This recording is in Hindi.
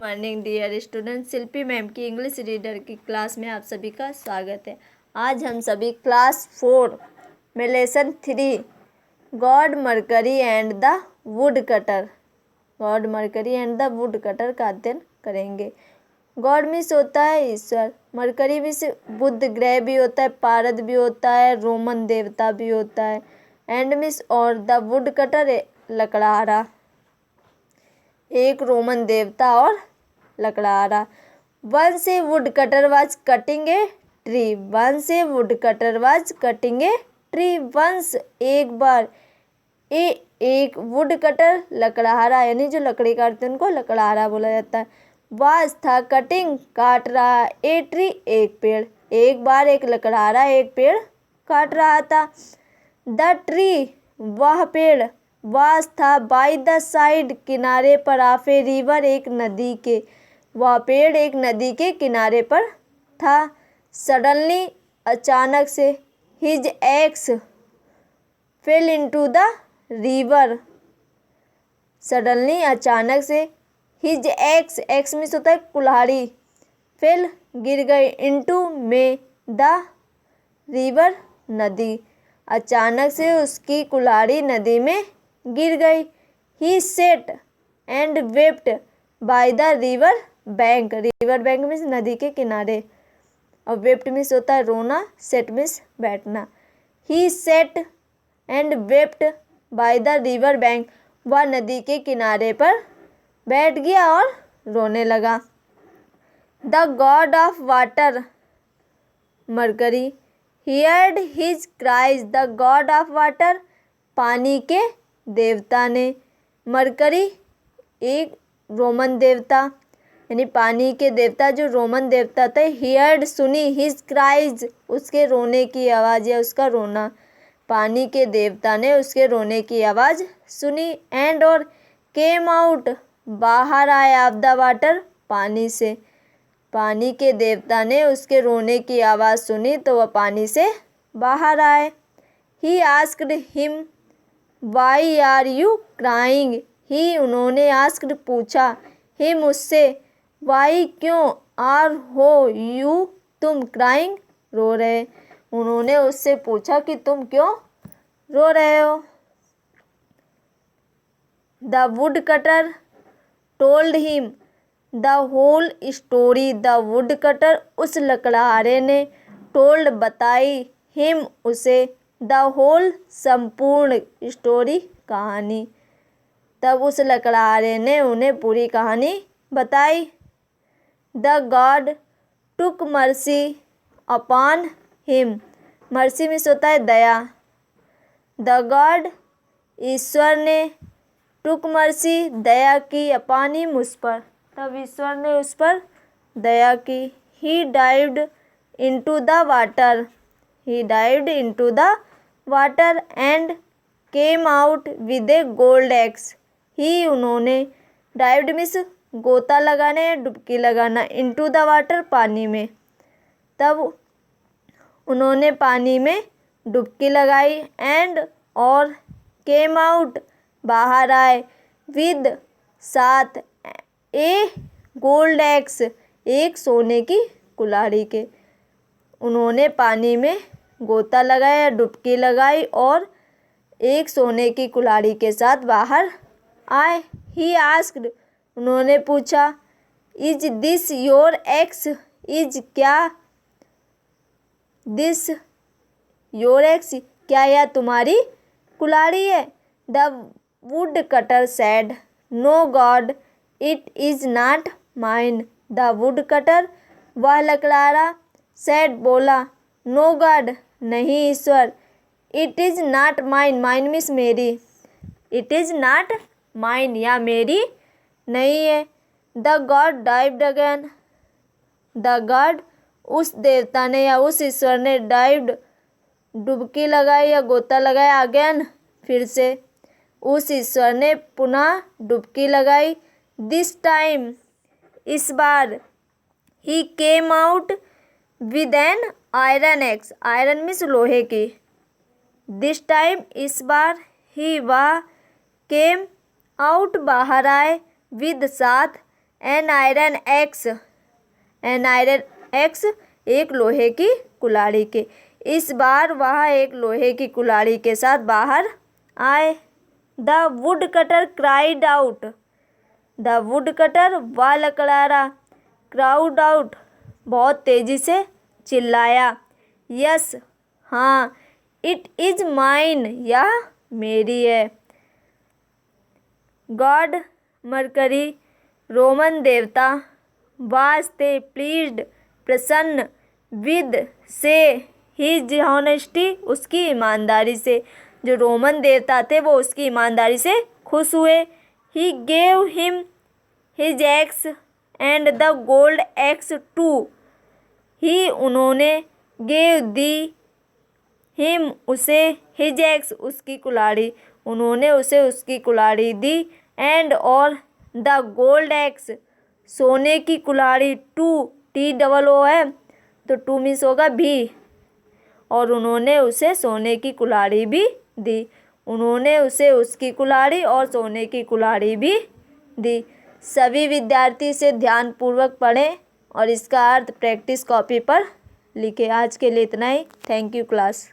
मॉर्निंग डियर स्टूडेंट, शिल्पी मैम की इंग्लिश रीडर की क्लास में आप सभी का स्वागत है। आज हम सभी क्लास 4 में lesson 3 God mercury and the wood cutter का अध्ययन करेंगे। गॉड मीन्स होता है ईश्वर, मरकरी मीन्स बुध ग्रह भी होता है, पारद भी होता है, रोमन देवता भी होता है, एंड मीन्स और द वुड कटर लकड़हारा, एक रोमन देवता और लकड़हारा। Once a woodcutter was cutting a tree, once a woodcutter was cutting a tree, once एक बार, एक वुड कटर लकड़हारा यानी जो लकड़ी काटते हैं उनको लकड़हारा बोला जाता है। वाज था कटिंग काट रहा, ए ट्री एक पेड़, एक बार एक लकड़हारा एक पेड़ काट रहा था। द ट्री वह पेड़, वाज था बाय द साइड किनारे पर, ऑफ ए रिवर एक नदी के, वह पेड़ एक नदी के किनारे पर था। सडनली अचानक से, his ex fail into the river, suddenly अचानक से, हिज एक्स मीन्स होता है कुल्हाड़ी, फेल गिर गई, इनटू में द रिवर नदी, अचानक से उसकी कुल्हाड़ी नदी में गिर गई। He sat and wept by the river bank, river bank means नदी के किनारे, और वेप्ट मीन्स होता है रोना, सेट मीन्स बैठना। He sat and wept by the river bank, वह नदी के किनारे पर बैठ गया और रोने लगा। The God of water mercury heard his cries, the God of water पानी के देवता ने, मरकरी एक रोमन देवता यानी पानी के देवता जो रोमन देवता थे, हियर्ड सुनी, हिज क्राइज उसके रोने की आवाज़ या उसका रोना, पानी के देवता ने उसके रोने की आवाज़ सुनी, एंड और केम आउट बाहर आए, ऑफ द वाटर पानी से, पानी के देवता ने उसके रोने की आवाज़ सुनी तो वह पानी से बाहर आए। He asked him why are you crying, he उन्होंने आस्क्ड पूछा, हिम उससे, वाई क्यों, आर हो यू तुम, क्राइंग रो रहे, उन्होंने उससे पूछा कि तुम क्यों रो रहे हो। The woodcutter told him the whole story, the woodcutter उस लकड़हारे ने, टोल्ड बताई, हिम उसे, द होल संपूर्ण, स्टोरी कहानी, तब उस लकड़हारे ने उन्हें पूरी कहानी बताई। The God took mercy upon him, mercy means होता है दया, द गॉड ईश्वर ने, टुक मर्सी दया की, अपॉन हिम उस पर, तब ईश्वर ने उस पर दया की। He dived into the water, he dived into the water and came out with a gold axe, he उन्होंने, डाइव्ड मीन्स गोता लगाना या डुबकी लगाना, इनटू द वाटर पानी में, तब उन्होंने पानी में डुबकी लगाई, एंड और केम आउट बाहर आए, विद साथ, ए गोल्ड एक्स एक सोने की कुल्हाड़ी के, उन्होंने पानी में गोता लगाया, डुबकी लगाई और एक सोने की कुल्हाड़ी के साथ बाहर आए। ही आस्क्ड उन्होंने पूछा, is this your axe, is क्या, दिस योर एक्स क्या यह तुम्हारी कुल्हाड़ी है। The woodcutter said, no god it is not mine, the woodcutter वह लकड़हारा, सेड बोला, नो गॉड नहीं ईश्वर, it is not mine, mine means मेरी, इट इज नॉट माइन या मेरी नहीं है। The god dived again, the god उस देवता ने या उस ईश्वर ने, डाइव्ड डुबकी लगाई या गोता लगाया, अगेन फिर से, उस ईश्वर ने पुनः डुबकी लगाई। दिस टाइम इस बार, he came out with an iron axe, iron means लोहे की, दिस टाइम इस बार, ही वह, केम आउट बाहर आए, विद साथ, एन आयरन एक्स एक लोहे की कुल्हाड़ी के। इस बार वह एक लोहे की कुल्हाड़ी के साथ बाहर आए। The wood cutter cried out. The woodcutter वह लकड़हारा क्राउड आउट बहुत तेजी से चिल्लाया। यस हाँ, इट इज माइन यह मेरी है। गॉड मरकरी रोमन देवता वास्ते प्लीज्ड प्रसन्न विद से हिज ऑनेस्टी उसकी ईमानदारी से। जो रोमन देवता थे वो उसकी ईमानदारी से खुश हुए। He gave him his axe and the gold axe too. He उन्होंने गेव दी हिम उसे हिज एक्स उसकी कुल्हाड़ी। उन्होंने उसे उसकी कुल्हाड़ी दी। एंड और द गोल्ड एक्स सोने की कुल्हाड़ी। टू TOO है तो टू मीन्स होगा भी। और उन्होंने उसे सोने की कुल्हाड़ी भी दी। उन्होंने उसे उसकी कुल्हाड़ी और सोने की कुल्हाड़ी भी दी। सभी विद्यार्थी इसे ध्यानपूर्वक पढ़ें और इसका अर्थ प्रैक्टिस कॉपी पर लिखें। आज के लिए इतना ही। Thank you class.